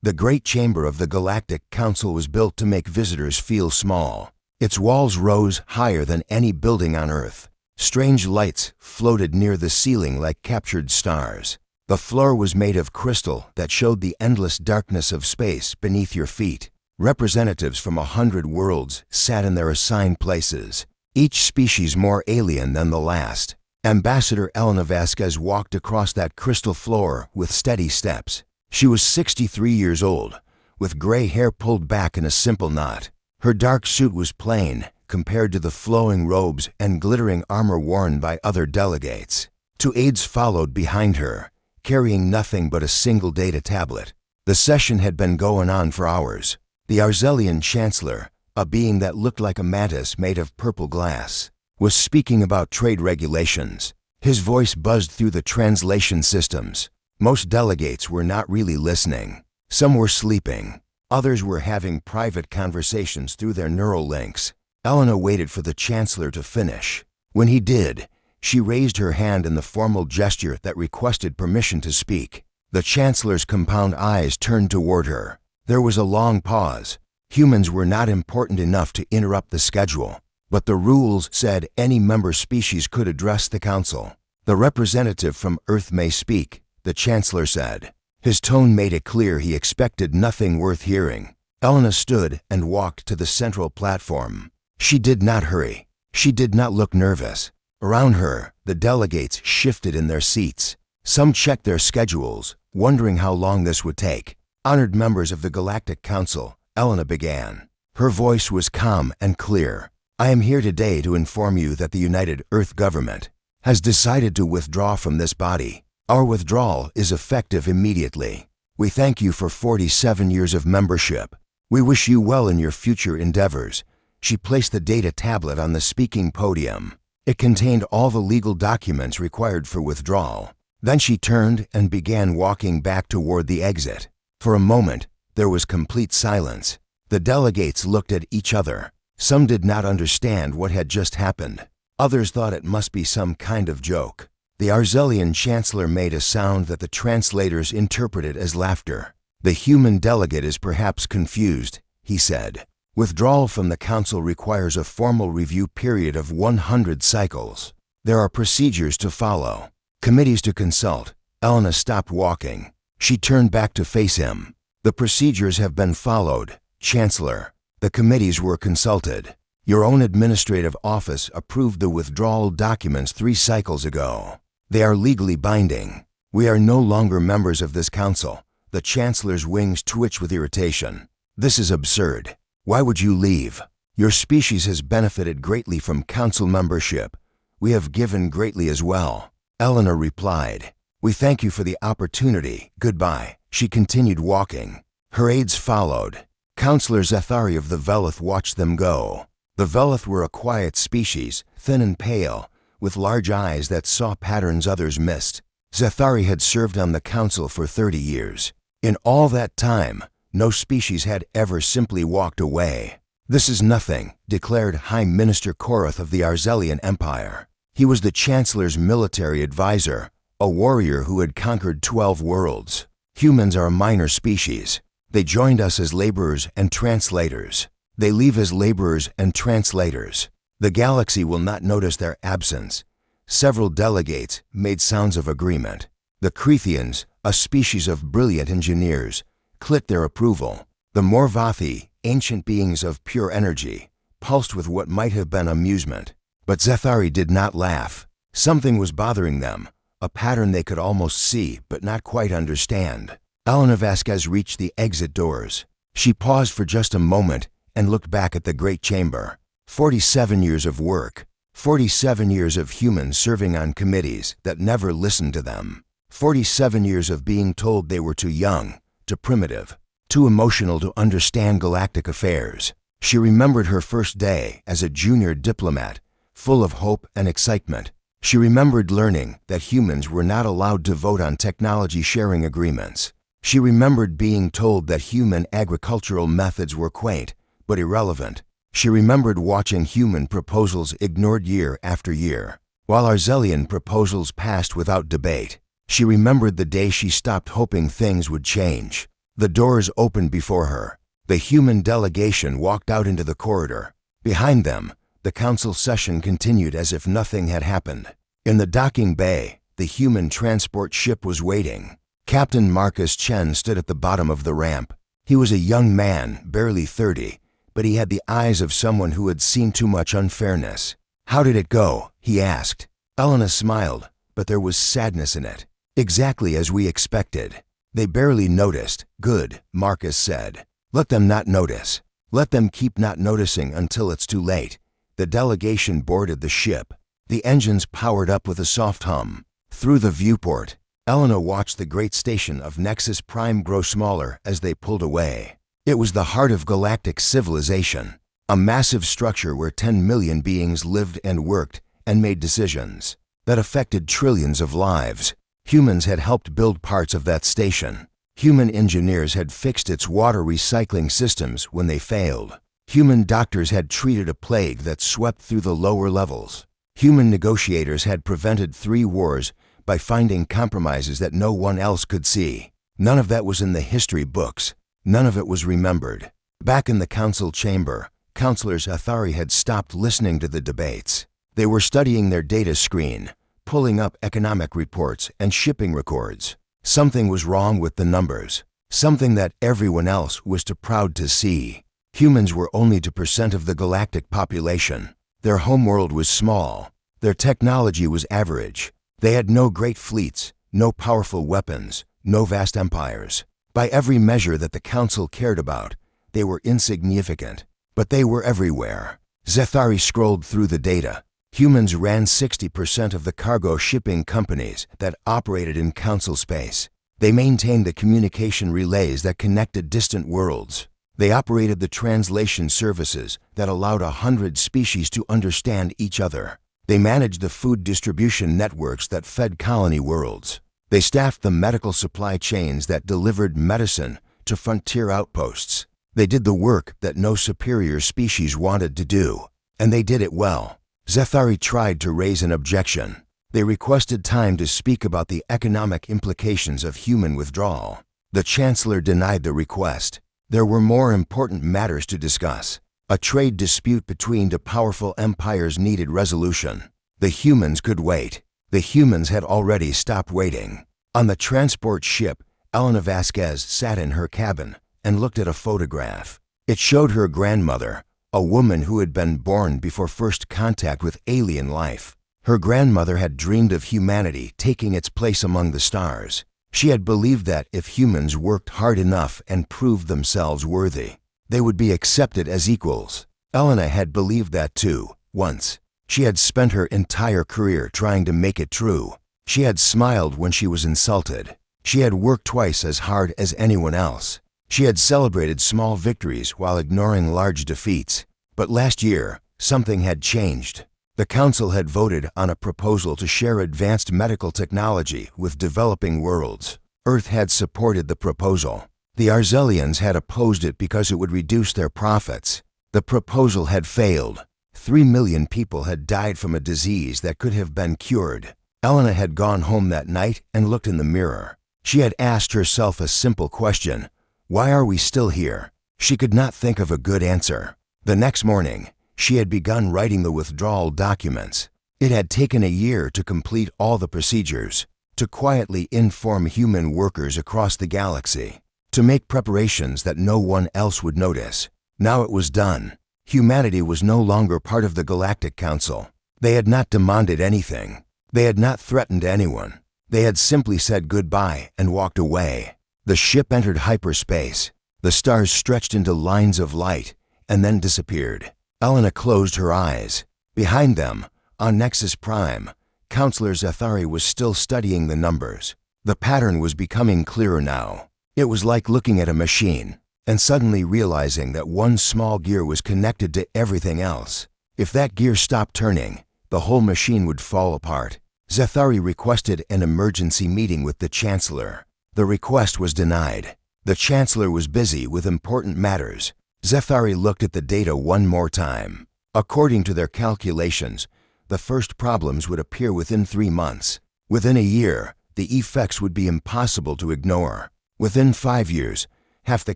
The great chamber of the Galactic Council was built to make visitors feel small. Its walls rose higher than any building on Earth. Strange lights floated near the ceiling like captured stars. The floor was made of crystal that showed the endless darkness of space beneath your feet. Representatives from 100 worlds sat in their assigned places, each species more alien than the last. Ambassador Elena Vasquez walked across that crystal floor with steady steps. She was 63 years old, with gray hair pulled back in a simple knot. Her dark suit was plain compared to the flowing robes and glittering armor worn by other delegates. Two aides followed behind her, carrying nothing but a single data tablet. The session had been going on for hours. The Arzelian Chancellor, a being that looked like a mantis made of purple glass, was speaking about trade regulations. His voice buzzed through the translation systems. Most delegates were not really listening. Some were sleeping. Others were having private conversations through their neural links. Elena waited for the Chancellor to finish. When he did, she raised her hand in the formal gesture that requested permission to speak. The Chancellor's compound eyes turned toward her. There was a long pause. Humans were not important enough to interrupt the schedule, but the rules said any member species could address the Council. "The representative from Earth may speak," the Chancellor said. His tone made it clear he expected nothing worth hearing. Elena stood and walked to the central platform. She did not hurry. She did not look nervous. Around her, the delegates shifted in their seats. Some checked their schedules, wondering how long this would take. "Honored members of the Galactic Council," Elena began. Her voice was calm and clear. "I am here today to inform you that the United Earth Government has decided to withdraw from this body. Our withdrawal is effective immediately. We thank you for 47 years of membership. We wish you well in your future endeavors." She placed the data tablet on the speaking podium. It contained all the legal documents required for withdrawal. Then she turned and began walking back toward the exit. For a moment, there was complete silence. The delegates looked at each other. Some did not understand what had just happened. Others thought it must be some kind of joke. The Arzelian Chancellor made a sound that the translators interpreted as laughter. "The human delegate is perhaps confused," he said. "Withdrawal from the Council requires a formal review period of 100 cycles. There are procedures to follow, committees to consult." Elena stopped walking. She turned back to face him. "The procedures have been followed, Chancellor. The committees were consulted. Your own administrative office approved the withdrawal documents 3 cycles ago. They are legally binding. We are no longer members of this council." The Chancellor's wings twitched with irritation. "This is absurd. Why would you leave? Your species has benefited greatly from council membership. We have given greatly as well." Elena replied, "We thank you for the opportunity. Goodbye." She continued walking. Her aides followed. Councillor Zethari of the Velith watched them go. The Velith were a quiet species, thin and pale, with large eyes that saw patterns others missed. Zethari had served on the council for 30 years. In all that time, no species had ever simply walked away. "This is nothing," declared High Minister Korath of the Arzelian Empire. He was the Chancellor's military advisor, a warrior who had conquered 12 worlds. "Humans are a minor species. They joined us as laborers and translators. They leave as laborers and translators. The galaxy will not notice their absence." Several delegates made sounds of agreement. The Crethians, a species of brilliant engineers, clicked their approval. The Morvathi, ancient beings of pure energy, pulsed with what might have been amusement. But Zethari did not laugh. Something was bothering them, a pattern they could almost see but not quite understand. Elena Vasquez reached the exit doors. She paused for just a moment and looked back at the great chamber. 47 years of work. 47 years of humans serving on committees that never listened to them. 47 years of being told they were too young, too primitive, too emotional to understand galactic affairs. She remembered her first day as a junior diplomat, full of hope and excitement. She remembered learning that humans were not allowed to vote on technology sharing agreements. She remembered being told that human agricultural methods were quaint but irrelevant. She remembered watching human proposals ignored year after year, while Arzelian proposals passed without debate. She remembered the day she stopped hoping things would change. The doors opened before her. The human delegation walked out into the corridor. Behind them, the council session continued as if nothing had happened. In the docking bay, the human transport ship was waiting. Captain Marcus Chen stood at the bottom of the ramp. He was a young man, barely 30, but he had the eyes of someone who had seen too much unfairness. "How did it go?" he asked. Elena smiled, but there was sadness in it. "Exactly as we expected. They barely noticed." "Good," Marcus said. "Let them not notice. Let them keep not noticing until it's too late." The delegation boarded the ship. The engines powered up with a soft hum. Through the viewport, Elena watched the great station of Nexus Prime grow smaller as they pulled away. It was the heart of galactic civilization, a massive structure where 10 million beings lived and worked and made decisions that affected trillions of lives. Humans had helped build parts of that station. Human engineers had fixed its water recycling systems when they failed. Human doctors had treated a plague that swept through the lower levels. Human negotiators had prevented 3 wars by finding compromises that no one else could see. None of that was in the history books. None of it was remembered. Back in the council chamber, Councilors Athari had stopped listening to the debates. They were studying their data screen, pulling up economic reports and shipping records. Something was wrong with the numbers, something that everyone else was too proud to see. Humans were only 2% of the galactic population. Their homeworld was small. Their technology was average. They had no great fleets, no powerful weapons, no vast empires. By every measure that the council cared about, they were insignificant. But they were everywhere. Zethari scrolled through the data. Humans ran 60% of the cargo shipping companies that operated in council space. They maintained the communication relays that connected distant worlds. They operated the translation services that allowed 100 species to understand each other. They managed the food distribution networks that fed colony worlds. They staffed the medical supply chains that delivered medicine to frontier outposts. They did the work that no superior species wanted to do, and they did it well. Zethari tried to raise an objection. They requested time to speak about the economic implications of human withdrawal. The Chancellor denied the request. There were more important matters to discuss. A trade dispute between 2 powerful empires needed resolution. The humans could wait. The humans had already stopped waiting. On the transport ship, Elena Vasquez sat in her cabin and looked at a photograph. It showed her grandmother, a woman who had been born before first contact with alien life. Her grandmother had dreamed of humanity taking its place among the stars. She had believed that if humans worked hard enough and proved themselves worthy, they would be accepted as equals. Elena had believed that too, once. She had spent her entire career trying to make it true. She had smiled when she was insulted. She had worked twice as hard as anyone else. She had celebrated small victories while ignoring large defeats. But last year, something had changed. The Council had voted on a proposal to share advanced medical technology with developing worlds. Earth had supported the proposal. The Arzelians had opposed it because it would reduce their profits. The proposal had failed. 3 million people had died from a disease that could have been cured. Elena had gone home that night and looked in the mirror. She had asked herself a simple question. Why are we still here? She could not think of a good answer. The next morning, she had begun writing the withdrawal documents. It had taken a year to complete all the procedures, to quietly inform human workers across the galaxy, to make preparations that no one else would notice. Now it was done. Humanity was no longer part of the Galactic Council. They had not demanded anything. They had not threatened anyone. They had simply said goodbye and walked away. The ship entered hyperspace. The stars stretched into lines of light and then disappeared. Elena closed her eyes. Behind them, on Nexus Prime, Counselor Zathari was still studying the numbers. The pattern was becoming clearer now. It was like looking at a machine and suddenly realizing that one small gear was connected to everything else. If that gear stopped turning, the whole machine would fall apart. Zathari requested an emergency meeting with the Chancellor. The request was denied. The Chancellor was busy with important matters. Zathari looked at the data one more time. According to their calculations, the first problems would appear within 3 months. Within a year, the effects would be impossible to ignore. Within 5 years, half the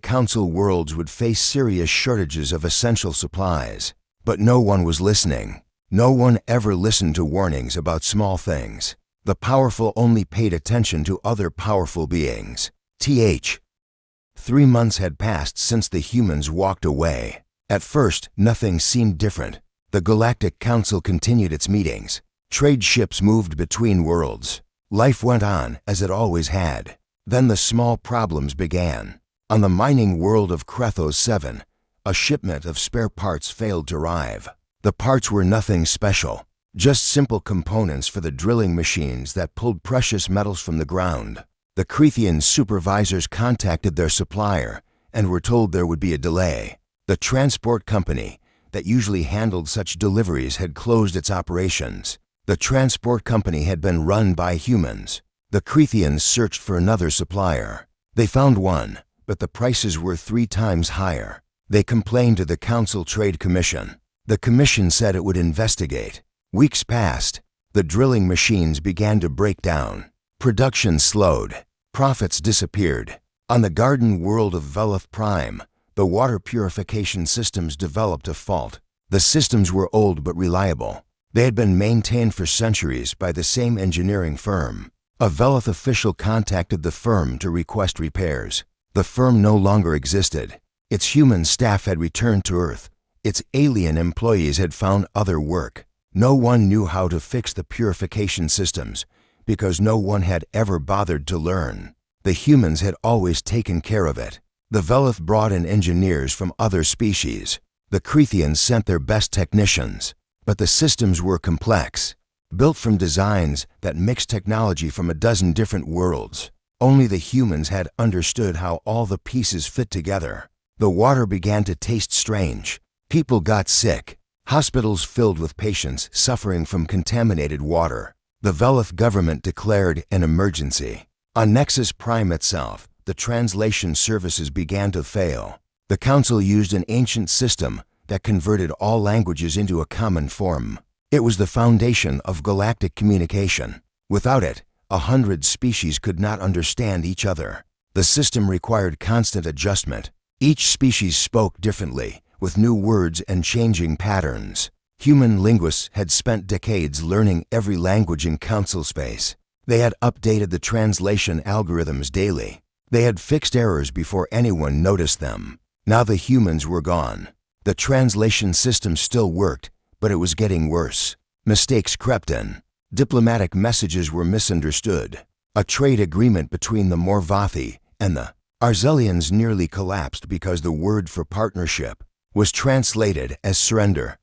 Council worlds would face serious shortages of essential supplies. But no one was listening. No one ever listened to warnings about small things. The powerful only paid attention to other powerful beings. 3 months had passed since the humans walked away. At first, nothing seemed different. The Galactic Council continued its meetings. Trade ships moved between worlds. Life went on as it always had. Then the small problems began. On the mining world of Krethos 7, a shipment of spare parts failed to arrive. The parts were nothing special, just simple components for the drilling machines that pulled precious metals from the ground. The Krethian supervisors contacted their supplier and were told there would be a delay. The transport company that usually handled such deliveries had closed its operations. The transport company had been run by humans. The Krethians searched for another supplier. They found one, but the prices were 3 times higher. They complained to the Council Trade Commission. The commission said it would investigate. Weeks passed. The drilling machines began to break down. Production slowed. Profits disappeared. On the garden world of Veloth Prime, the water purification systems developed a fault. The systems were old but reliable. They had been maintained for centuries by the same engineering firm. A Veloth official contacted the firm to request repairs. The firm no longer existed. Its human staff had returned to Earth. Its alien employees had found other work. No one knew how to fix the purification systems because no one had ever bothered to learn. The humans had always taken care of it. The Veloth brought in engineers from other species. The Krethians sent their best technicians. But the systems were complex, built from designs that mixed technology from a dozen different worlds. Only the humans had understood how all the pieces fit together. The water began to taste strange. People got sick. Hospitals filled with patients suffering from contaminated water. The Veloth government declared an emergency. On Nexus Prime itself, the translation services began to fail. The Council used an ancient system that converted all languages into a common form. It was the foundation of galactic communication. Without it, 100 species could not understand each other. The system required constant adjustment. Each species spoke differently, with new words and changing patterns. Human linguists had spent decades learning every language in Council space. They had updated the translation algorithms daily. They had fixed errors before anyone noticed them. Now the humans were gone. The translation system still worked, but it was getting worse. Mistakes crept in. Diplomatic messages were misunderstood. A trade agreement between the Morvathi and the Arzelians nearly collapsed because the word for partnership was translated as surrender.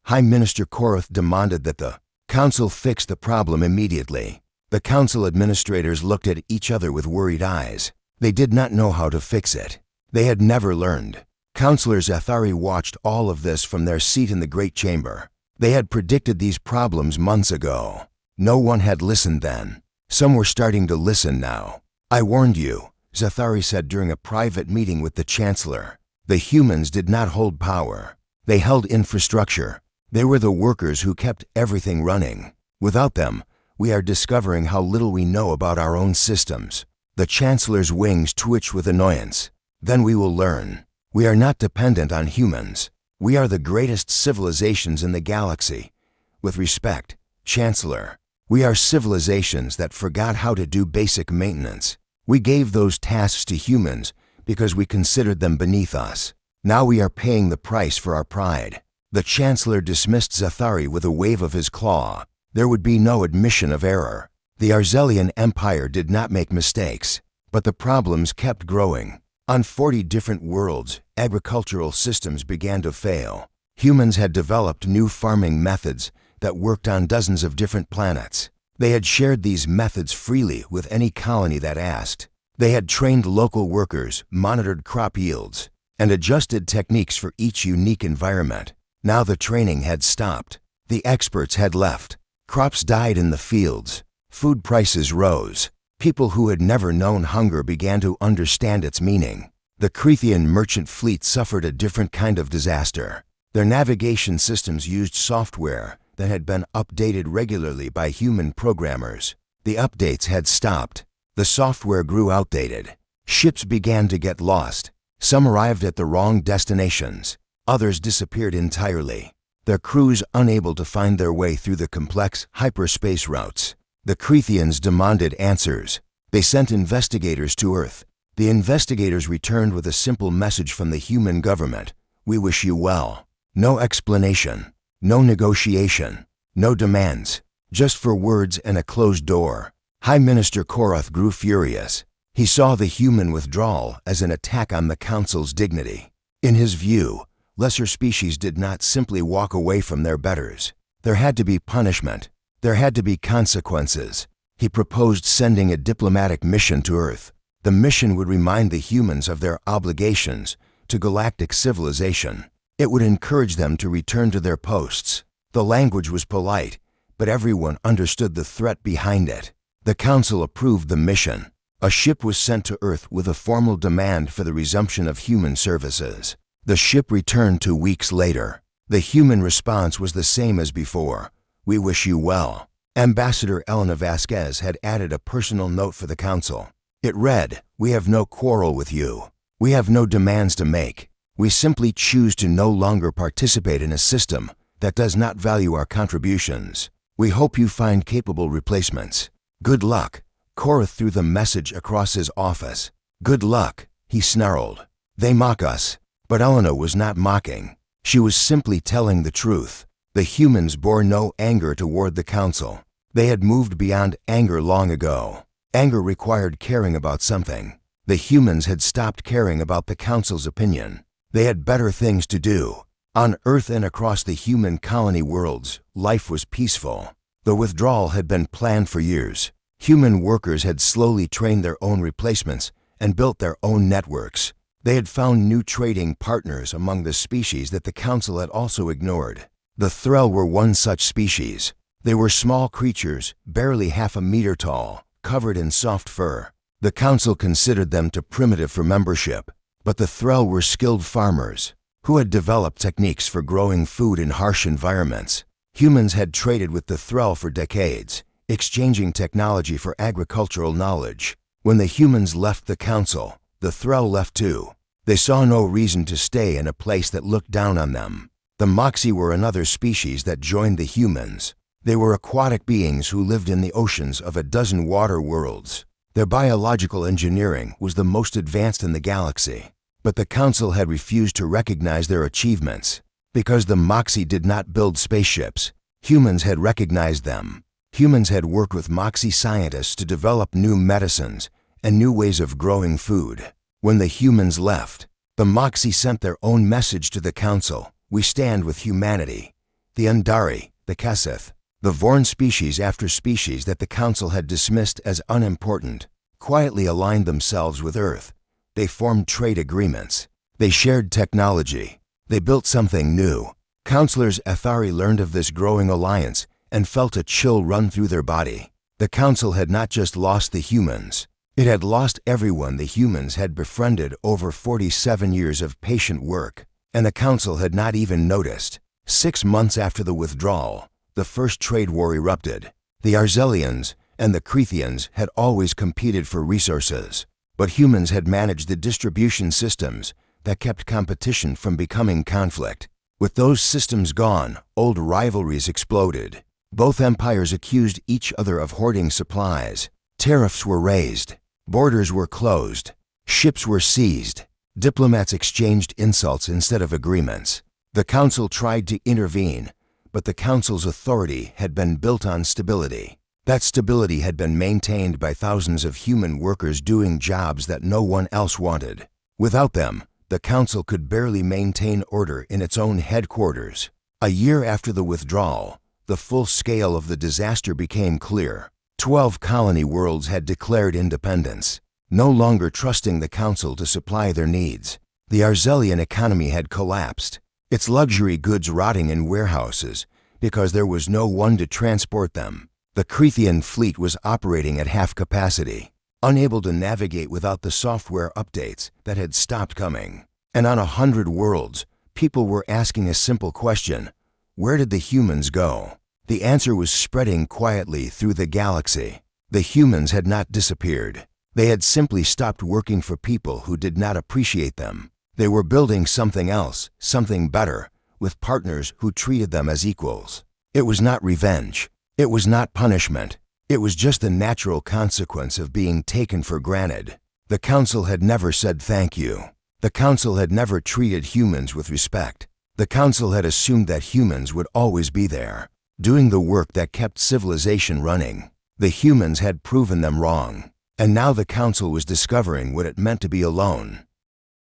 High Minister Korath demanded that the Council fix the problem immediately. The Council administrators looked at each other with worried eyes. They did not know how to fix it. They had never learned. Councillor Zathari watched all of this from their seat in the Great Chamber. They had predicted these problems months ago. No one had listened then. Some were starting to listen now. "I warned you," Zathari said during a private meeting with the Chancellor. The humans did not hold power. They held infrastructure. They were the workers who kept everything running. Without them, we are discovering how little we know about our own systems. The Chancellor's wings twitched with annoyance. Then we will learn. We are not dependent on humans. We are the greatest civilizations in the galaxy. With respect, Chancellor, we are civilizations that forgot how to do basic maintenance. We gave those tasks to humans because we considered them beneath us. Now we are paying the price for our pride. The Chancellor dismissed Zathari with a wave of his claw. There would be no admission of error. The Arzelian Empire did not make mistakes, but the problems kept growing. On 40 different worlds, agricultural systems began to fail. Humans had developed new farming methods that worked on dozens of different planets. They had shared these methods freely with any colony that asked. They had trained local workers, monitored crop yields, and adjusted techniques for each unique environment. Now the training had stopped. The experts had left. Crops died in the fields. Food prices rose. People who had never known hunger began to understand its meaning. The Krethian merchant fleet suffered a different kind of disaster. Their navigation systems used software that had been updated regularly by human programmers. The updates had stopped. The software grew outdated. Ships began to get lost. Some arrived at the wrong destinations. Others disappeared entirely, their crews unable to find their way through the complex hyperspace routes. The Crethians demanded answers. They sent investigators to Earth. The investigators returned with a simple message from the human government: "We wish you well." No explanation, no negotiation, no demands, just 4 words and a closed door. High Minister Korath grew furious. He saw the human withdrawal as an attack on the Council's dignity. In his view, lesser species did not simply walk away from their betters. There had to be punishment. There had to be consequences. He proposed sending a diplomatic mission to Earth. The mission would remind the humans of their obligations to galactic civilization. It would encourage them to return to their posts. The language was polite, but everyone understood the threat behind it. The Council approved the mission. A ship was sent to Earth with a formal demand for the resumption of human services. The ship returned 2 weeks later. The human response was the same as before: "We wish you well." Ambassador Elena Vasquez had added a personal note for the Council. It read, "We have no quarrel with you. We have no demands to make. We simply choose to no longer participate in a system that does not value our contributions. We hope you find capable replacements. Good luck." Korath threw the message across his office. "Good luck," he snarled. "They mock us." But Elena was not mocking. She was simply telling the truth. The humans bore no anger toward the Council. They had moved beyond anger long ago. Anger required caring about something. The humans had stopped caring about the Council's opinion. They had better things to do. On Earth and across the human colony worlds, life was peaceful. The withdrawal had been planned for years. Human workers had slowly trained their own replacements and built their own networks. They had found new trading partners among the species that the Council had also ignored. The Threll were one such species. They were small creatures, barely 1/2 meter tall, covered in soft fur. The Council considered them too primitive for membership, but the Threll were skilled farmers who had developed techniques for growing food in harsh environments. Humans had traded with the Threll for decades, exchanging technology for agricultural knowledge. When the humans left the Council, the Threll left too. They saw no reason to stay in a place that looked down on them. The Moxie were another species that joined the humans. They were aquatic beings who lived in the oceans of a dozen water worlds. Their biological engineering was the most advanced in the galaxy, but the Council had refused to recognize their achievements. Because the Moxie did not build spaceships, humans had recognized them. Humans had worked with Moxie scientists to develop new medicines and new ways of growing food. When the humans left, the Moxie sent their own message to the Council: "We stand with humanity." The Undari, the Keseth, the Vorn species after species that the Council had dismissed as unimportant, quietly aligned themselves with Earth. They formed trade agreements. They shared technology. They built something new. Councilors Ethari learned of this growing alliance and felt a chill run through their body. The Council had not just lost the humans. It had lost everyone the humans had befriended over 47 years of patient work, and the Council had not even noticed. 6 months after the withdrawal, the first trade war erupted. The Arzelians and the Crethians had always competed for resources, but humans had managed the distribution systems that kept competition from becoming conflict. With those systems gone, old rivalries exploded. Both empires accused each other of hoarding supplies. Tariffs were raised. Borders were closed. Ships were seized. Diplomats exchanged insults instead of agreements. The Council tried to intervene, but the Council's authority had been built on stability. That stability had been maintained by thousands of human workers doing jobs that no one else wanted. Without them, the Council could barely maintain order in its own headquarters. A year after the withdrawal, the full scale of the disaster became clear. 12 colony worlds had declared independence, no longer trusting the Council to supply their needs. The Arzelian economy had collapsed, its luxury goods rotting in warehouses because there was no one to transport them. The Crethian fleet was operating at half capacity, unable to navigate without the software updates that had stopped coming. And on 100 worlds, people were asking a simple question: where did the humans go? The answer was spreading quietly through the galaxy. The humans had not disappeared. They had simply stopped working for people who did not appreciate them. They were building something else, something better, with partners who treated them as equals. It was not revenge. It was not punishment. It was just the natural consequence of being taken for granted. The council had never said thank you. The council had never treated humans with respect. The council had assumed that humans would always be there, doing the work that kept civilization running. The humans had proven them wrong, and now the council was discovering what it meant to be alone.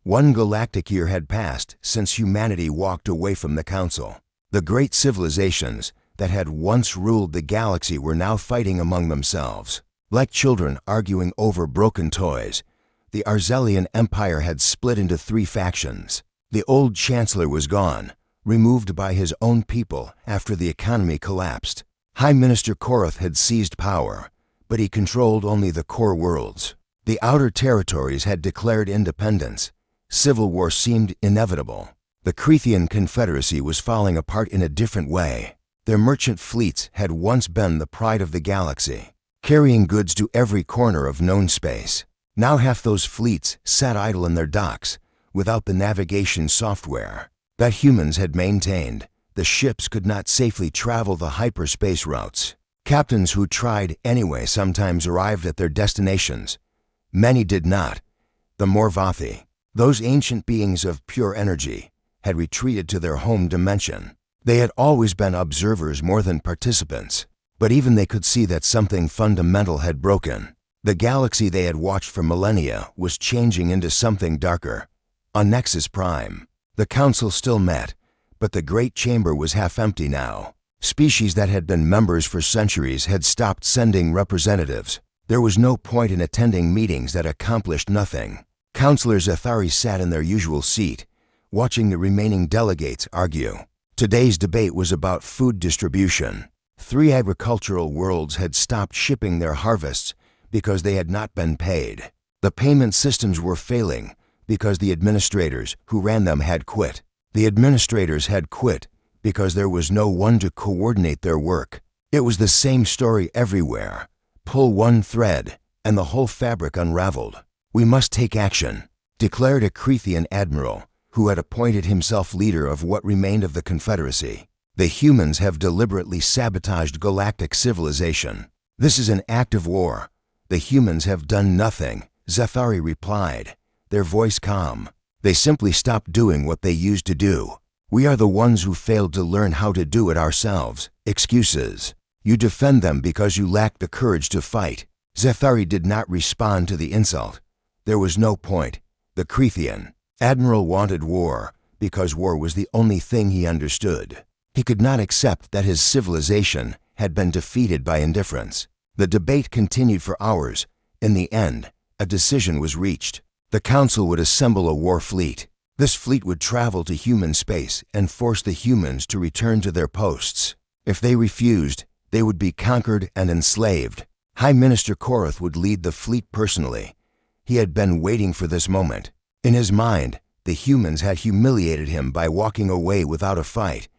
One galactic year had passed since humanity walked away from the council. The great civilizations that had once ruled the galaxy were now fighting among themselves. Like children arguing over broken toys, the Arzelian Empire had split into 3 factions. The old chancellor was gone, removed by his own people after the economy collapsed. High Minister Korath had seized power, but he controlled only the core worlds. The outer territories had declared independence. Civil war seemed inevitable. The Creathian Confederacy was falling apart in a different way. Their merchant fleets had once been the pride of the galaxy, carrying goods to every corner of known space. Now half those fleets sat idle in their docks, without the navigation software that humans had maintained. The ships could not safely travel the hyperspace routes. Captains who tried anyway sometimes arrived at their destinations. Many did not. The Morvathi, those ancient beings of pure energy, had retreated to their home dimension. They had always been observers more than participants, but even they could see that something fundamental had broken. The galaxy they had watched for millennia was changing into something darker. On Nexus Prime, the council still met, but the great chamber was half empty now. Species that had been members for centuries had stopped sending representatives. There was no point in attending meetings that accomplished nothing. Councillor Zathari sat in their usual seat, watching the remaining delegates argue. Today's debate was about food distribution. 3 agricultural worlds had stopped shipping their harvests because they had not been paid. The payment systems were failing because the administrators who ran them had quit. The administrators had quit because there was no one to coordinate their work. It was the same story everywhere. Pull one thread, and the whole fabric unraveled. "We must take action," declared a Creathian admiral who had appointed himself leader of what remained of the Confederacy. "The humans have deliberately sabotaged galactic civilization. This is an act of war." "The humans have done nothing," Zathari replied, their voice calm. "They simply stopped doing what they used to do. We are the ones who failed to learn how to do it ourselves." Excuses. You defend them because you lack the courage to fight. Zathari did not respond to the insult. There was no point. The Creathian admiral wanted war because war was the only thing he understood. He could not accept that his civilization had been defeated by indifference. The debate continued for hours. In the end, a decision was reached. The council would assemble a war fleet. This fleet would travel to human space and force the humans to return to their posts. If they refused, they would be conquered and enslaved. High Minister Korath would lead the fleet personally. He had been waiting for this moment. In his mind, the humans had humiliated him by walking away without a fight.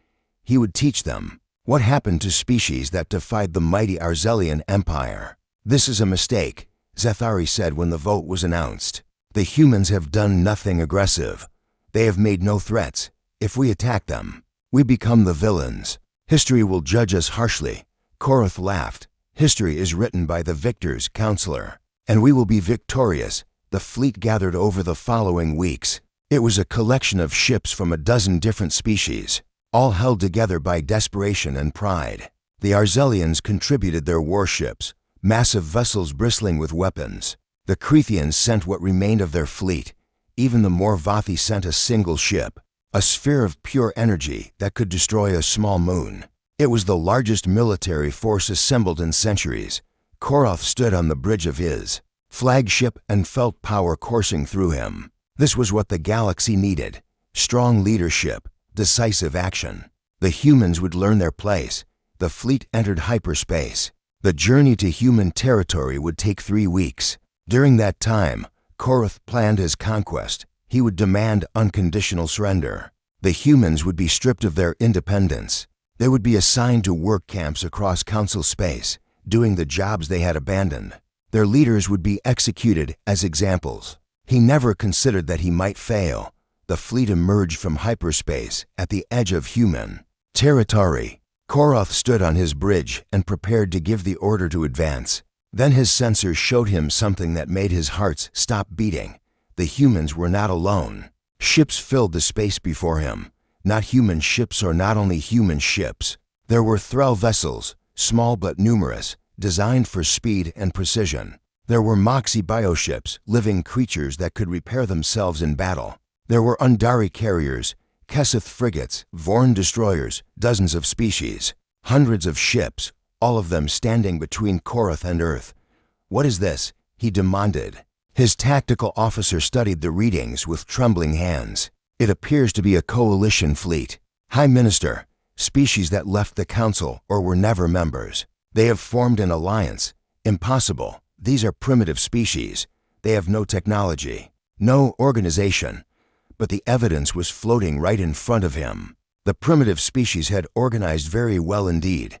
He would teach them what happened to species that defied the mighty Arzelian Empire. "This is a mistake," Zathari said when the vote was announced. "The humans have done nothing aggressive. They have made no threats. If we attack them, we become the villains. History will judge us harshly." Korath laughed. "History is written by the victors, Counselor, and we will be victorious." The fleet gathered over the following weeks. It was a collection of ships from a dozen different species, all held together by desperation and pride. The Arzelians contributed their warships, massive vessels bristling with weapons. The Creathians sent what remained of their fleet. Even the Morvathi sent a single ship, a sphere of pure energy that could destroy a small moon. It was the largest military force assembled in centuries. Korath stood on the bridge of his flagship and felt power coursing through him. This was what the galaxy needed: strong leadership, decisive action. The humans would learn their place. The fleet entered hyperspace. The journey to human territory would take 3 weeks. During that time, Korath planned his conquest. He would demand unconditional surrender. The humans would be stripped of their independence. They would be assigned to work camps across council space, doing the jobs they had abandoned. Their leaders would be executed as examples. He never considered that he might fail. The fleet emerged from hyperspace at the edge of human territory. Koroth stood on his bridge and prepared to give the order to advance. Then his sensors showed him something that made his heart stop beating. The humans were not alone. Ships filled the space before him. Not human ships, or not only human ships. There were Thrall vessels, small but numerous, designed for speed and precision. There were Moxie bioships, living creatures that could repair themselves in battle. There were Undari carriers, Kesseth frigates, Vorn destroyers, dozens of species, hundreds of ships, all of them standing between Koroth and Earth. "What is this?" he demanded. His tactical officer studied the readings with trembling hands. "It appears to be a coalition fleet. High Minister, species that left the Council or were never members. They have formed an alliance. Impossible. These are primitive species. They have no technology, no organization." But the evidence was floating right in front of him. The primitive species had organized very well indeed.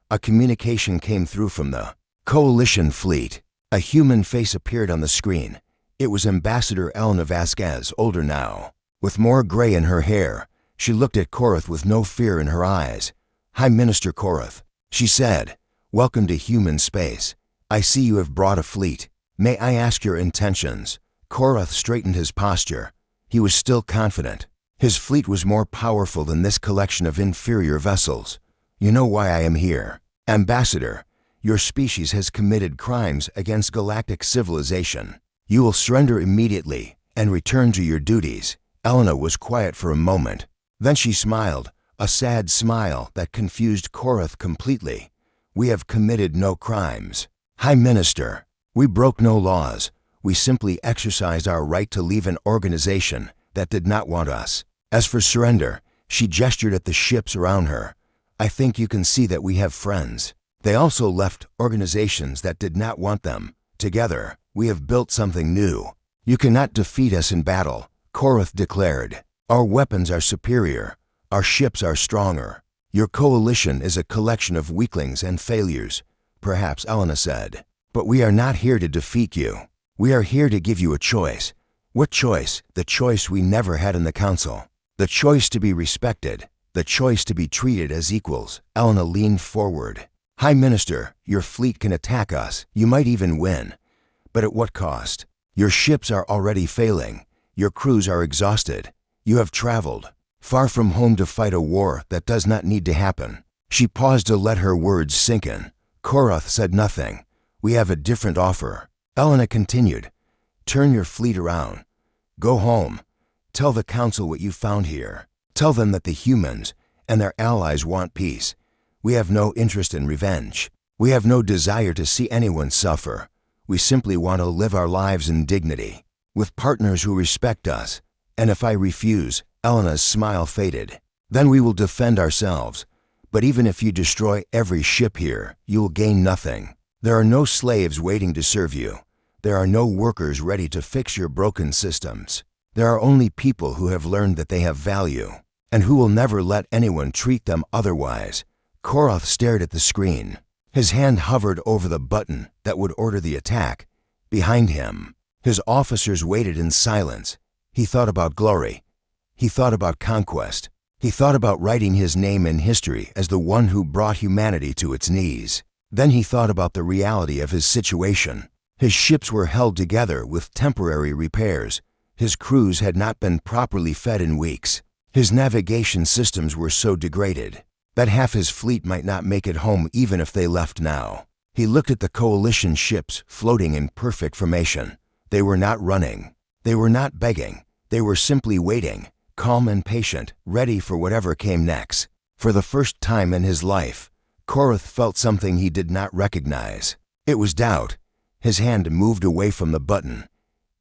A communication came through from the coalition fleet. A human face appeared on the screen. It was Ambassador Elena Vasquez, older now, with more gray in her hair. She looked at Koroth with no fear in her eyes. "High Minister Koroth," she said, "welcome to human space. I see you have brought a fleet. May I ask your intentions?" Koroth straightened his posture. He was still confident. His fleet was more powerful than this collection of inferior vessels. "You know why I am here. Ambassador, your species has committed crimes against galactic civilization. You will surrender immediately and return to your duties." Elena was quiet for a moment. Then she smiled, a sad smile that confused Koroth completely. "We have committed no crimes. High Minister, we broke no laws. We simply exercised our right to leave an organization that did not want us. As for surrender," she gestured at the ships around her, "I think you can see that we have friends. They also left organizations that did not want them. Together, we have built something new. You cannot defeat us in battle," Koroth declared. "Our weapons are superior. Our ships are stronger. Your coalition is a collection of weaklings and failures," perhaps Elena said. "But we are not here to defeat you. We are here to give you a choice." "What choice?" "The choice we never had in the Council. The choice to be respected. The choice to be treated as equals." Elena leaned forward. "High Minister, your fleet can attack us. You might even win. But at what cost? Your ships are already failing. Your crews are exhausted. You have traveled far from home to fight a war that does not need to happen." She paused to let her words sink in. Koroth said nothing. "We have a different offer." Elena continued. "Turn your fleet around. Go home. Tell the Council what you found here. Tell them that the humans and their allies want peace. We have no interest in revenge. We have no desire to see anyone suffer. We simply want to live our lives in dignity, with partners who respect us. And if I refuse," Elena's smile faded, "then we will defend ourselves. But even if you destroy every ship here, you will gain nothing. There are no slaves waiting to serve you. There are no workers ready to fix your broken systems. There are only people who have learned that they have value, and who will never let anyone treat them otherwise." Koroth stared at the screen. His hand hovered over the button that would order the attack. Behind him, his officers waited in silence. He thought about glory. He thought about conquest. He thought about writing his name in history as the one who brought humanity to its knees. Then he thought about the reality of his situation. His ships were held together with temporary repairs. His crews had not been properly fed in weeks. His navigation systems were so degraded that half his fleet might not make it home even if they left now. He looked at the coalition ships floating in perfect formation. They were not running. They were not begging. They were simply waiting, calm and patient, ready for whatever came next. For the first time in his life, Koroth felt something he did not recognize. It was doubt. His hand moved away from the button.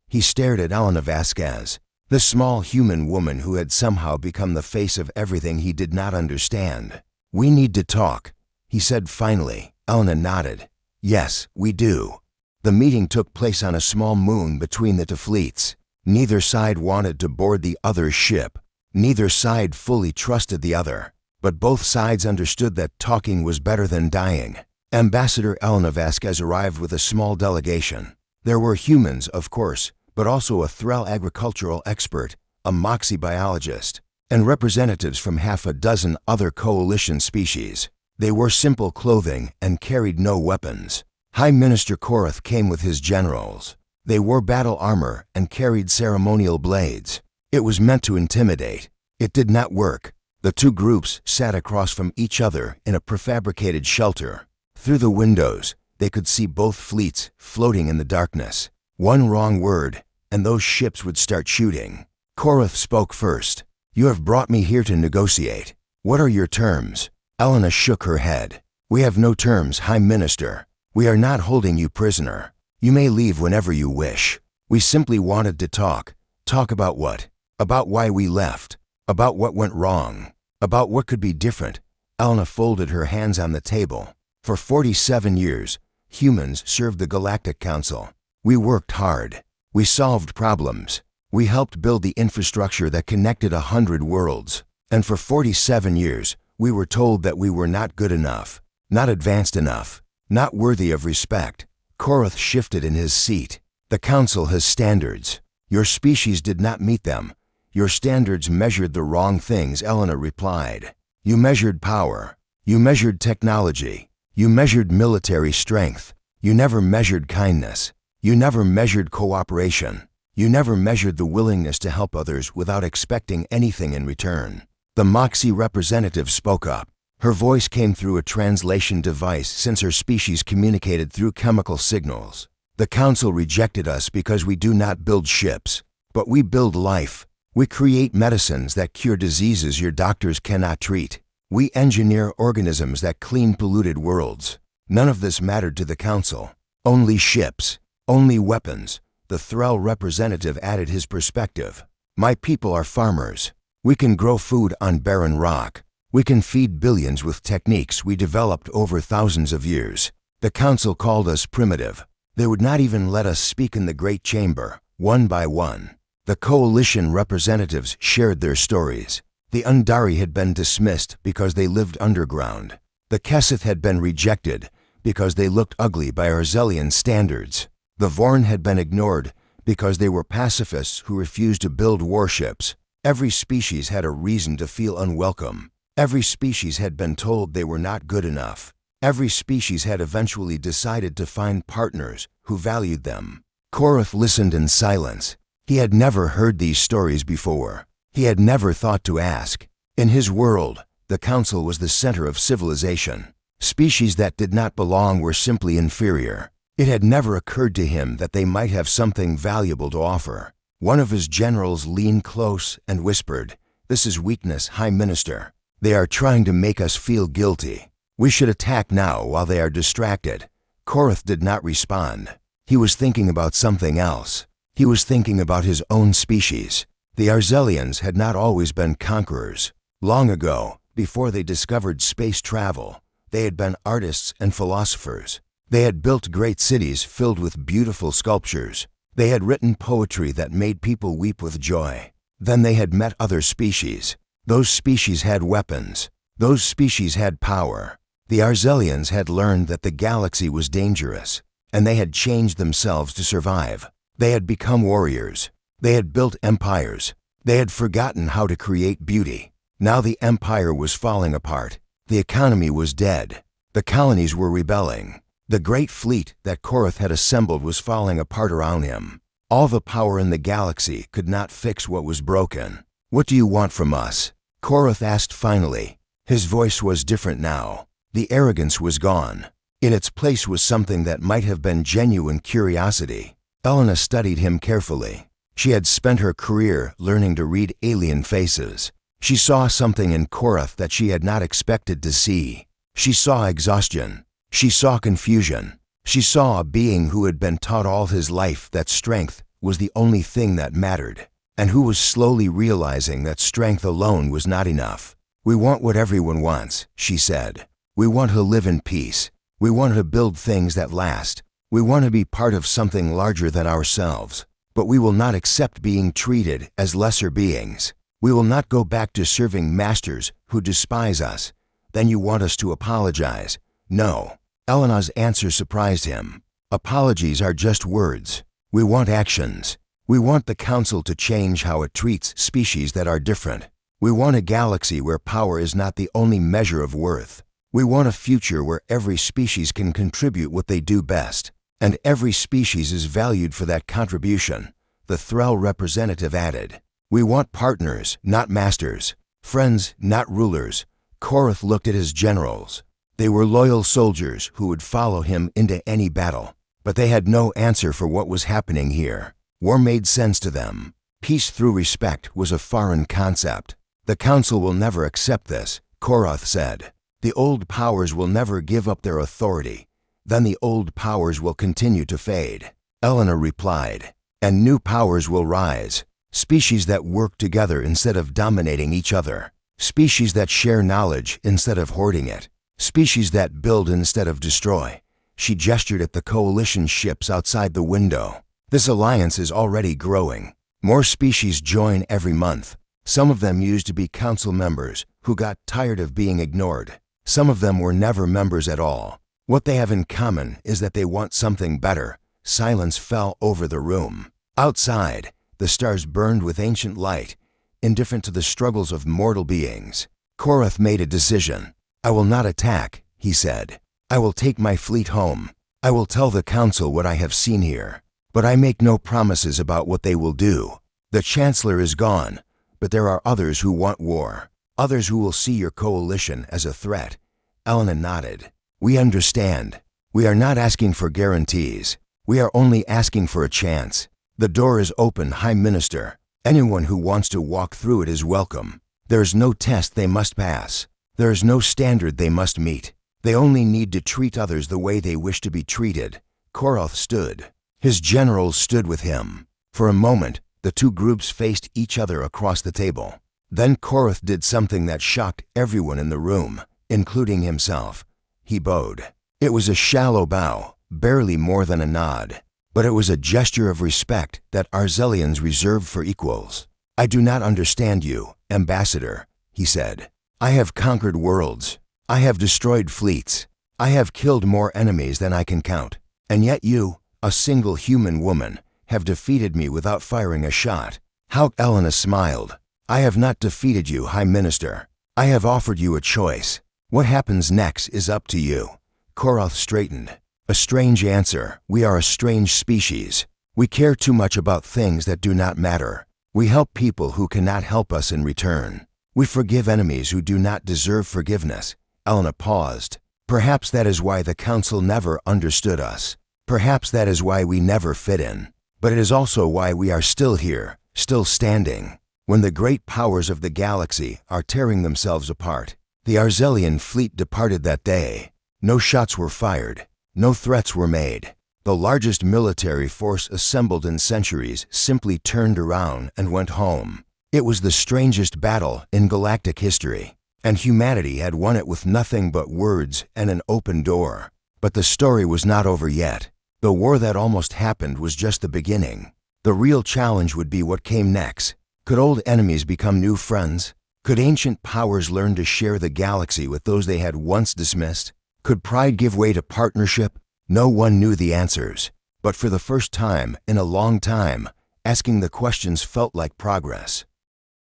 He stared at Elena Vasquez, the small human woman who had somehow become the face of everything he did not understand. "We need to talk," he said finally. Elena nodded. "Yes, we do." The meeting took place on a small moon between the two fleets. Neither side wanted to board the other's ship. Neither side fully trusted the other. But both sides understood that talking was better than dying. Ambassador Elena Vasquez arrived with a small delegation. There were humans, of course, but also a Thrall agricultural expert, a Moxie biologist, and representatives from half a dozen other coalition species. They wore simple clothing and carried no weapons. High Minister Korath came with his generals. They wore battle armor and carried ceremonial blades. It was meant to intimidate. It did not work. The two groups sat across from each other in a prefabricated shelter. Through the windows, they could see both fleets floating in the darkness. One wrong word, and those ships would start shooting. Korath spoke first. "You have brought me here to negotiate. What are your terms?" Elena shook her head. "We have no terms, High Minister. We are not holding you prisoner. You may leave whenever you wish. We simply wanted to talk. Talk about what? About why we left. About what went wrong. About what could be different." Elena folded her hands on the table. "For 47 years, humans served the Galactic Council. We worked hard. We solved problems. We helped build the infrastructure that connected 100 worlds. And for 47 years, we were told that we were not good enough, not advanced enough, not worthy of respect." Korath shifted in his seat. "The Council has standards. Your species did not meet them. Your standards measured the wrong things," Elena replied. "You measured power. You measured technology. You measured military strength. You never measured kindness. You never measured cooperation. You never measured the willingness to help others without expecting anything in return." The Moxie representative spoke up. Her voice came through a translation device since her species communicated through chemical signals. "The Council rejected us because we do not build ships, but we build life. We create medicines that cure diseases your doctors cannot treat. We engineer organisms that clean polluted worlds. None of this mattered to the Council. Only ships. Only weapons." The Thrall representative added his perspective. "My people are farmers. We can grow food on barren rock. We can feed billions with techniques we developed over thousands of years. The Council called us primitive. They would not even let us speak in the Great Chamber, one by one." The coalition representatives shared their stories. The Undari had been dismissed because they lived underground. The Kesseth had been rejected because they looked ugly by Arzelian standards. The Vorn had been ignored because they were pacifists who refused to build warships. Every species had a reason to feel unwelcome. Every species had been told they were not good enough. Every species had eventually decided to find partners who valued them. Korath listened in silence. He had never heard these stories before. He had never thought to ask. In his world, the Council was the center of civilization. Species that did not belong were simply inferior. It had never occurred to him that they might have something valuable to offer. One of his generals leaned close and whispered, "This is weakness, High Minister. They are trying to make us feel guilty. We should attack now while they are distracted." Korath did not respond. He was thinking about something else. He was thinking about his own species. The Arzelians had not always been conquerors. Long ago, before they discovered space travel, they had been artists and philosophers. They had built great cities filled with beautiful sculptures. They had written poetry that made people weep with joy. Then they had met other species. Those species had weapons. Those species had power. The Arzelians had learned that the galaxy was dangerous, and they had changed themselves to survive. They had become warriors. They had built empires. They had forgotten how to create beauty. Now the empire was falling apart. The economy was dead. The colonies were rebelling. The great fleet that Korath had assembled was falling apart around him. All the power in the galaxy could not fix what was broken. "What do you want from us?" Korath asked finally. His voice was different now. The arrogance was gone. In its place was something that might have been genuine curiosity. Elena studied him carefully. She had spent her career learning to read alien faces. She saw something in Korath that she had not expected to see. She saw exhaustion. She saw confusion. She saw a being who had been taught all his life that strength was the only thing that mattered, and who was slowly realizing that strength alone was not enough. "We want what everyone wants," she said. "We want to live in peace. We want to build things that last. We want to be part of something larger than ourselves. But we will not accept being treated as lesser beings. We will not go back to serving masters who despise us. Then you want us to apologize. No." Elena's answer surprised him. Apologies are just words. We want actions. We want the Council to change how it treats species that are different. We want a galaxy where power is not the only measure of worth. We want a future where every species can contribute what they do best, and every species is valued for that contribution, the Thrall representative added. We want partners, not masters. Friends, not rulers. Korath looked at his generals. They were loyal soldiers who would follow him into any battle, but they had no answer for what was happening here. War made sense to them. Peace through respect was a foreign concept. The Council will never accept this, Korath said. The old powers will never give up their authority. Then the old powers will continue to fade. Elena replied, and new powers will rise. Species that work together instead of dominating each other. Species that share knowledge instead of hoarding it. Species that build instead of destroy. She gestured at the coalition ships outside the window. This alliance is already growing. More species join every month. Some of them used to be council members who got tired of being ignored. Some of them were never members at all. What they have in common is that they want something better. Silence fell over the room. Outside, the stars burned with ancient light, indifferent to the struggles of mortal beings. Korath made a decision. I will not attack, he said. I will take my fleet home. I will tell the Council what I have seen here. But I make no promises about what they will do. The Chancellor is gone, but there are others who want war. Others who will see your coalition as a threat. Elena nodded. We understand. We are not asking for guarantees. We are only asking for a chance. The door is open, High Minister. Anyone who wants to walk through it is welcome. There is no test they must pass. There is no standard they must meet. They only need to treat others the way they wish to be treated. Korath stood. His generals stood with him. For a moment, the two groups faced each other across the table. Then Korath did something that shocked everyone in the room, including himself. He bowed. It was a shallow bow, barely more than a nod, but it was a gesture of respect that Arzelians reserve for equals. I do not understand you, Ambassador, he said. I have conquered worlds. I have destroyed fleets. I have killed more enemies than I can count. And yet you, a single human woman, have defeated me without firing a shot. How? Elena smiled. I have not defeated you, High Minister. I have offered you a choice. What happens next is up to you. Korath straightened. A strange answer. We are a strange species. We care too much about things that do not matter. We help people who cannot help us in return. We forgive enemies who do not deserve forgiveness. Elena paused. Perhaps that is why the Council never understood us. Perhaps that is why we never fit in. But it is also why we are still here, still standing. When the great powers of the galaxy are tearing themselves apart, the Arzelian fleet departed that day. No shots were fired. No threats were made. The largest military force assembled in centuries simply turned around and went home. It was the strangest battle in galactic history, and humanity had won it with nothing but words and an open door. But the story was not over yet. The war that almost happened was just the beginning. The real challenge would be what came next. Could old enemies become new friends? Could ancient powers learn to share the galaxy with those they had once dismissed? Could pride give way to partnership? No one knew the answers. But for the first time in a long time, asking the questions felt like progress.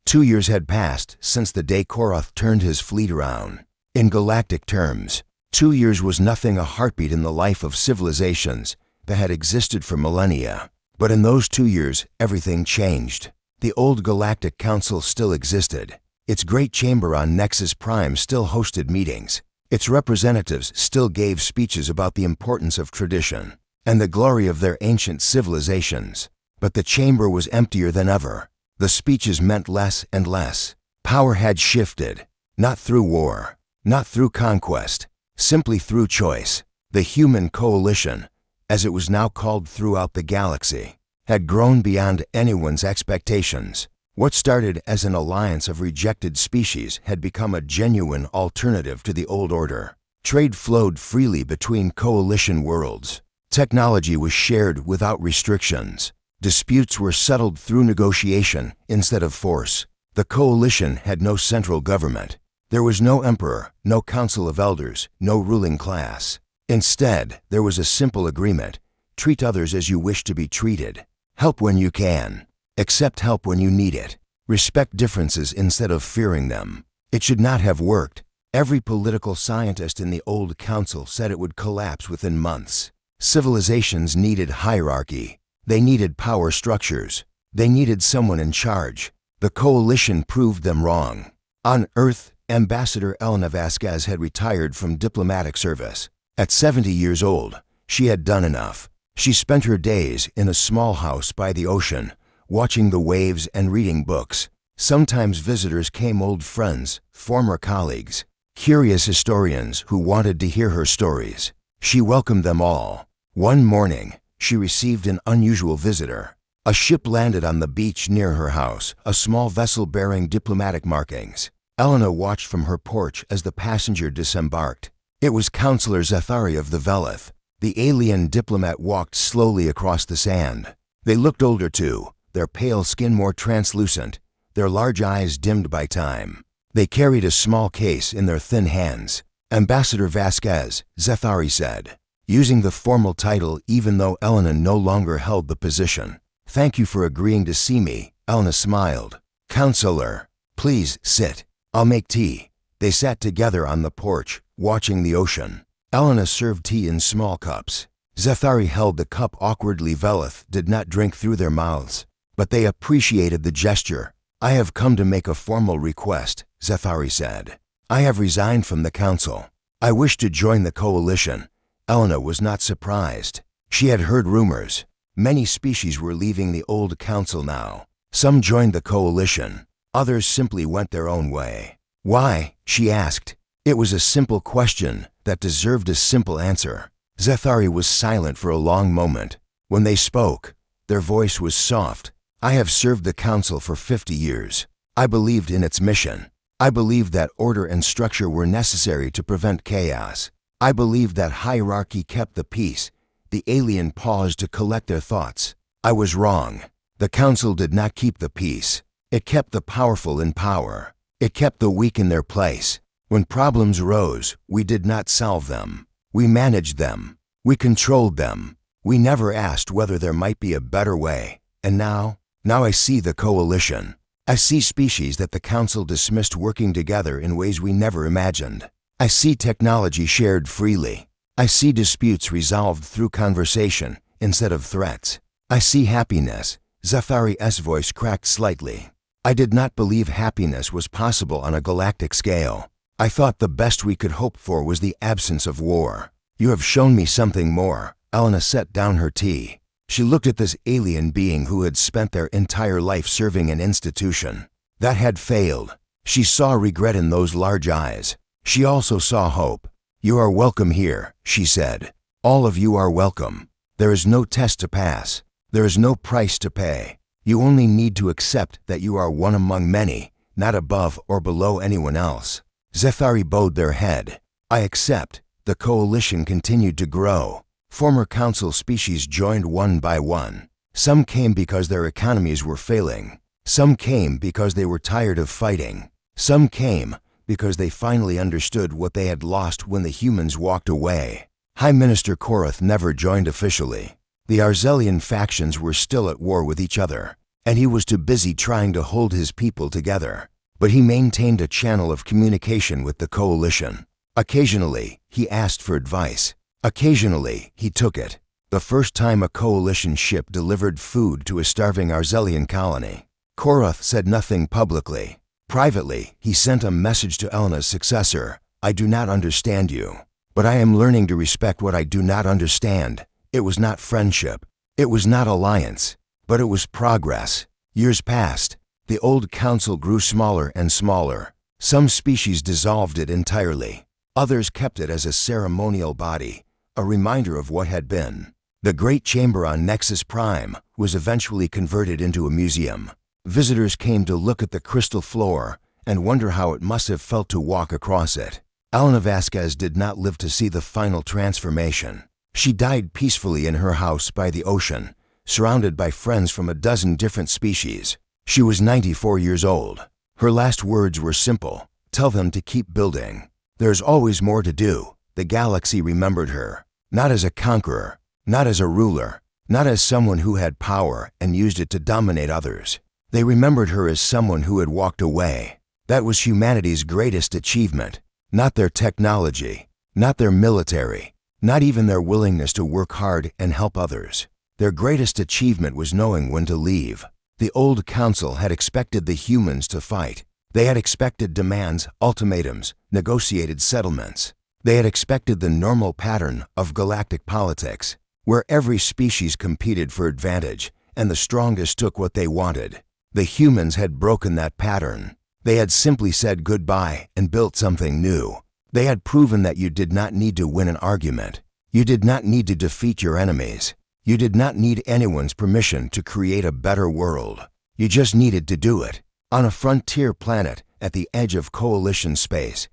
2 years had passed since the day Korath turned his fleet around. In galactic terms, 2 years was nothing, a heartbeat in the life of civilizations that had existed for millennia. But in those 2 years, everything changed. The old Galactic Council still existed. Its great chamber on Nexus Prime still hosted meetings. Its representatives still gave speeches about the importance of tradition and the glory of their ancient civilizations. But the chamber was emptier than ever. The speeches meant less and less. Power had shifted, not through war, not through conquest, simply through choice. The human coalition, as it was now called throughout the galaxy, had grown beyond anyone's expectations. What started as an alliance of rejected species had become a genuine alternative to the old order. Trade flowed freely between coalition worlds. Technology was shared without restrictions. Disputes were settled through negotiation instead of force. The coalition had no central government. There was no emperor, no council of elders, no ruling class. Instead, there was a simple agreement: treat others as you wish to be treated. Help when you can. Accept help when you need it. Respect differences instead of fearing them. It should not have worked. Every political scientist in the old council said it would collapse within months. Civilizations needed hierarchy. They needed power structures. They needed someone in charge. The coalition proved them wrong. On Earth, Ambassador Elena Vasquez had retired from diplomatic service. At 70 years old, she had done enough. She spent her days in a small house by the ocean, watching the waves and reading books. Sometimes visitors came: old friends, former colleagues, curious historians who wanted to hear her stories. She welcomed them all. One morning, she received an unusual visitor. A ship landed on the beach near her house, a small vessel bearing diplomatic markings. Elena watched from her porch as the passenger disembarked. It was Counselor Zethari of the Velith. The alien diplomat walked slowly across the sand. They looked older too, their pale skin more translucent, their large eyes dimmed by time. They carried a small case in their thin hands. Ambassador Vasquez, Zethari said, using the formal title even though Elena no longer held the position. Thank you for agreeing to see me, Elena smiled. Counselor, please sit. I'll make tea. They sat together on the porch, watching the ocean. Elena served tea in small cups. Zethari held the cup awkwardly. Velith did not drink through their mouths, but they appreciated the gesture. I have come to make a formal request, Zethari said. I have resigned from the council. I wish to join the coalition. Elena was not surprised. She had heard rumors. Many species were leaving the old council now. Some joined the coalition. Others simply went their own way. Why? She asked. It was a simple question that deserved a simple answer. Zethari was silent for a long moment. When they spoke, their voice was soft. I have served the council for 50 years. I believed in its mission. I believed that order and structure were necessary to prevent chaos. I believed that hierarchy kept the peace. The alien paused to collect their thoughts. I was wrong. The council did not keep the peace. It kept the powerful in power. It kept the weak in their place. When problems arose, we did not solve them. We managed them. We controlled them. We never asked whether there might be a better way. And now I see the coalition. I see species that the council dismissed working together in ways we never imagined. I see technology shared freely. I see disputes resolved through conversation instead of threats. I see happiness. Zethari's voice cracked slightly. I did not believe happiness was possible on a galactic scale. I thought the best we could hope for was the absence of war. You have shown me something more. Elena set down her tea. She looked at this alien being who had spent their entire life serving an institution that had failed. She saw regret in those large eyes. She also saw hope. You are welcome here, she said. All of you are welcome. There is no test to pass. There is no price to pay. You only need to accept that you are one among many, not above or below anyone else. Zethari bowed their head. I accept. The coalition continued to grow. Former council species joined one by one. Some came because their economies were failing. Some came because they were tired of fighting. Some came because they finally understood what they had lost when the humans walked away. High Minister Korath never joined officially. The Arzelian factions were still at war with each other, and he was too busy trying to hold his people together. But he maintained a channel of communication with the coalition. Occasionally, he asked for advice. Occasionally, he took it. The first time a coalition ship delivered food to a starving Arzelian colony, Korath said nothing publicly. Privately, he sent a message to Elena's successor. I do not understand you, but I am learning to respect what I do not understand. It was not friendship. It was not alliance, but it was progress. Years passed. The old council grew smaller and smaller. Some species dissolved it entirely. Others kept it as a ceremonial body, a reminder of what had been. The great chamber on Nexus Prime was eventually converted into a museum. Visitors came to look at the crystal floor and wonder how it must have felt to walk across it. Elena Vasquez did not live to see the final transformation. She died peacefully in her house by the ocean, surrounded by friends from a dozen different species. She was 94 years old. Her last words were simple. Tell them to keep building. There's always more to do. the galaxy remembered her, not as a conqueror, not as a ruler, not as someone who had power and used it to dominate others. They remembered her as someone who had walked away. That was humanity's greatest achievement, not their technology, not their military, not even their willingness to work hard and help others. Their greatest achievement was knowing when to leave. The old council had expected the humans to fight. They had expected demands, ultimatums, negotiated settlements. They had expected the normal pattern of galactic politics, where every species competed for advantage and the strongest took what they wanted. The humans had broken that pattern. They had simply said goodbye and built something new. They had proven that you did not need to win an argument. You did not need to defeat your enemies. You did not need anyone's permission to create a better world. You just needed to do it. On a frontier planet at the edge of coalition space,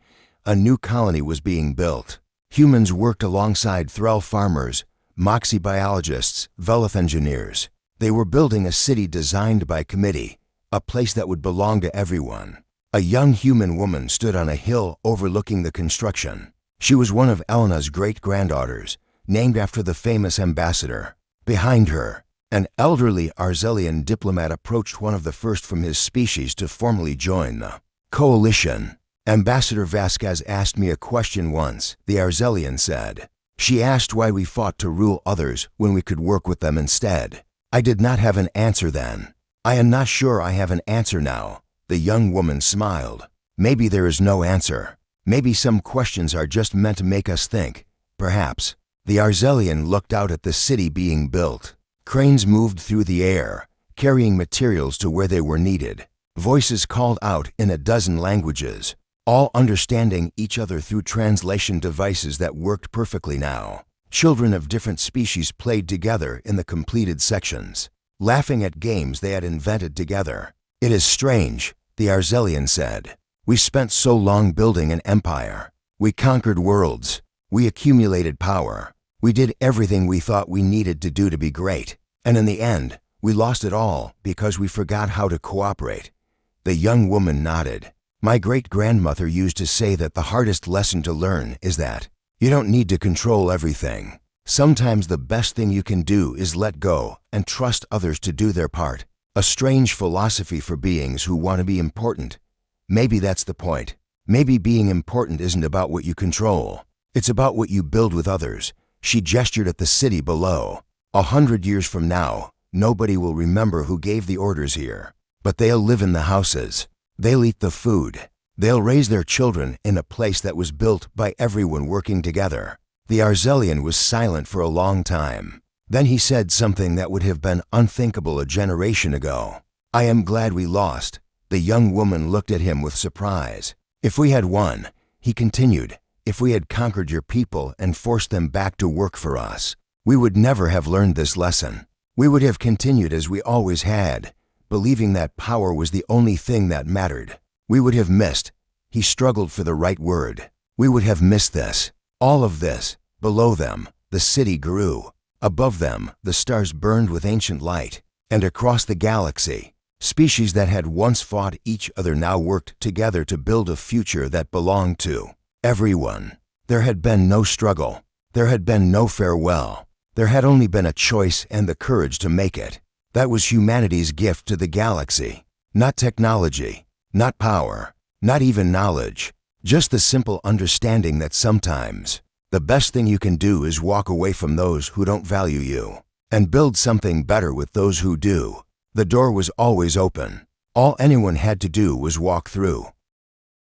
a new colony was being built. Humans worked alongside Thrall farmers, Moxie biologists, Velith engineers. They were building a city designed by committee, a place that would belong to everyone. A young human woman stood on a hill overlooking the construction. She was one of Elena's great-granddaughters, named after the famous ambassador. Behind her, an elderly Arzelian diplomat approached one of the first from his species to formally join the coalition. Ambassador Vasquez asked me a question once, the Arzelian said. She asked why we fought to rule others when we could work with them instead. I did not have an answer then. I am not sure I have an answer now. The young woman smiled. Maybe there is no answer. Maybe some questions are just meant to make us think. Perhaps. The Arzelian looked out at the city being built. Cranes moved through the air, carrying materials to where they were needed. Voices called out in a dozen languages, all understanding each other through translation devices that worked perfectly now. Children of different species played together in the completed sections, laughing at games they had invented together. It is strange, the Arzelian said. We spent so long building an empire. We conquered worlds. We accumulated power. We did everything we thought we needed to do to be great. And in the end, we lost it all because we forgot how to cooperate. The young woman nodded. My great-grandmother used to say that the hardest lesson to learn is that you don't need to control everything. Sometimes the best thing you can do is let go and trust others to do their part. A strange philosophy for beings who want to be important. Maybe that's the point. Maybe being important isn't about what you control. It's about what you build with others. She gestured at the city below. 100 years from now, nobody will remember who gave the orders here. But they'll live in the houses. They'll eat the food. They'll raise their children in a place that was built by everyone working together. The Arzelian was silent for a long time. Then he said something that would have been unthinkable a generation ago. I am glad we lost. The young woman looked at him with surprise. If we had won, he continued, if we had conquered your people and forced them back to work for us, we would never have learned this lesson. We would have continued as we always had, believing that power was the only thing that mattered. We would have missed. He struggled for the right word. We would have missed this. All of this. Below them, the city grew. Above them, the stars burned with ancient light. And across the galaxy, species that had once fought each other now worked together to build a future that belonged to everyone. There had been no struggle. There had been no farewell. There had only been a choice and the courage to make it. That was humanity's gift to the galaxy. Not technology, not power, not even knowledge. Just the simple understanding that sometimes the best thing you can do is walk away from those who don't value you and build something better with those who do. The door was always open. All anyone had to do was walk through.